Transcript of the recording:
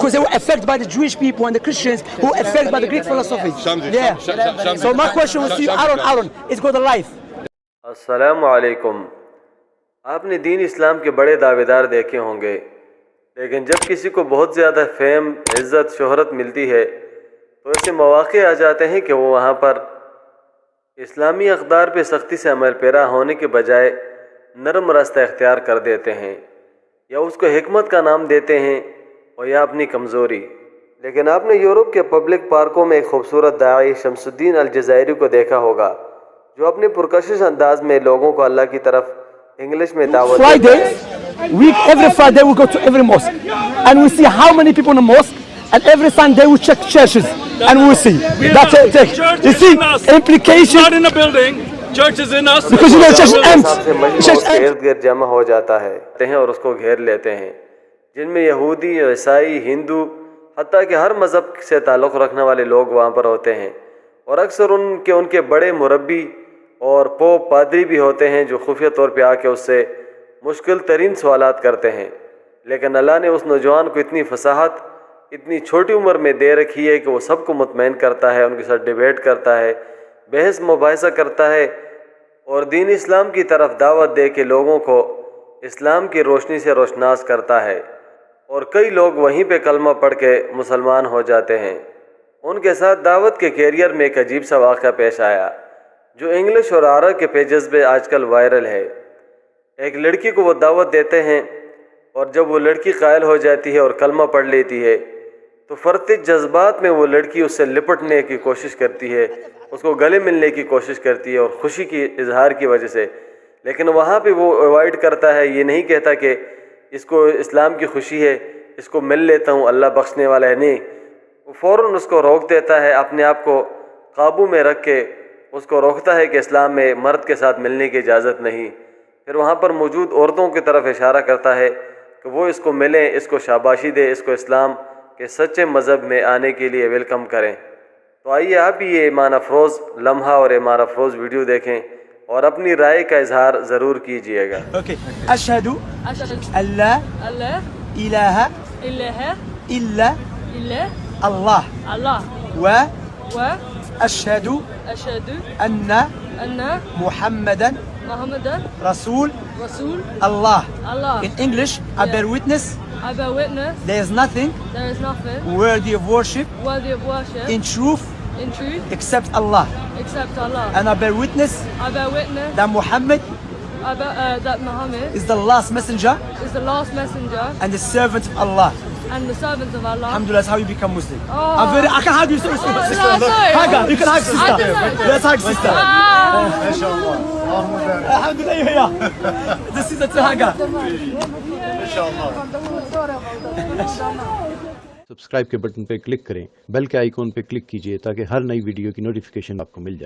because they were affected by the Jewish people and the Christians who were affected by the Greek philosophy. Yeah. So my question was to you, Aaron, it's got a life. अस्सलामु अलैकुम। आपने दीन इस्लाम के बड़े दावेदार देखे होंगे, लेकिन जब किसी को बहुत ज़्यादा फेम, इज़्ज़त, शोहरत मिलती है तो ऐसे मौक़े आ जाते हैं कि वो वहाँ पर इस्लामी अक़दार पे सख्ती से अमल पैरा होने के बजाय नरम रास्ता इख्तियार कर देते हैं, या उसको हिकमत का नाम देते हैं और या अपनी कमज़ोरी। लेकिन आपने यूरोप के पब्लिक पार्कों में एक खूबसूरत दाई शमसुद्दीन अल जज़ायरी को देखा होगा, जो अपने पुरकशिश अंदाज में लोगों को अल्लाह की तरफ इंग्लिश में दावत देता है। Every Friday we go to every mosque and we see how many people in the mosque, and every Sunday we check churches and we see. That's it. You see implication. Not in the building. Church is in us. Because you know church is empty. इर्द-गिर्द जमा हो जाता है और उसको घेर लेते हैं, जिनमें यहूदी, ईसाई, हिंदू, हत्ता कि हर मज़हब से ताल्लुक़ रखने वाले लोग वहाँ पर होते हैं, और अक्सर उनके बड़े मुरब्बी और पोप पादरी भी होते हैं जो खुफिया तौर पे आके उससे मुश्किल तरीन सवालात करते हैं। लेकिन अल्लाह ने उस नौजवान को इतनी फसाहत इतनी छोटी उम्र में दे रखी है कि वो सबको मुतमईन करता है, उनके साथ डिबेट करता है, बहस मुबाहिसा करता है और दीन इस्लाम की तरफ दावत दे के लोगों को इस्लाम की रोशनी से रोशनास करता है, और कई लोग वहीं पे कलमा पढ़ के मुसलमान हो जाते हैं। उनके साथ दावत के कैरियर में एक अजीब सा वाक़या पेश आया जो इंग्लिश और अरब के पेजेस पे आजकल वायरल है। एक लड़की को वो दावत देते हैं, और जब वो लड़की कायल हो जाती है और कलमा पढ़ लेती है तो फर्ती जज्बात में वो लड़की उससे लिपटने की कोशिश करती है, उसको गले मिलने की कोशिश करती है और ख़ुशी की इजहार की वजह से। लेकिन वहाँ पे वो अवॉइड करता है, ये नहीं कहता कि इसको इस्लाम की खुशी है, इसको मिल लेता हूँ, अल्लाह बख्शने वाला है, नहीं, वो फ़ौरन उसको रोक देता है, अपने आप को काबू में रख के उसको रोकता है कि इस्लाम में मर्द के साथ मिलने की इजाज़त नहीं। फिर वहाँ पर मौजूद औरतों की तरफ इशारा करता है कि वो इसको मिलें, इसको शाबाशी दे, इसको इस्लाम के सच्चे मज़हब में आने के लिए वेलकम करें। तो आइए आप भी ये ईमान अफरोज़ लम्हा और ईमान अफरोज़ वीडियो देखें और अपनी राय का इजहार ज़रूर कीजिएगा। अशहदु अल्ला इलाहा इल्ला अल्लाह व अशहदु अन्ना Muhammadan Rasul Allah. In English, I bear witness. There is nothing worthy of worship in truth except Allah. And I bear witness that Muhammad is the last messenger and the servant of Allah. Alhamdulillah, that's how you become Muslim. I can hug you, sister. Hug, you can hug sister. Let's hug sister. Alhamdulillah, this is a hugger. Subscribe के button पे click करें, bell के icon पे click कीजिए ताकि हर नई video की notification आपको मिल जाए।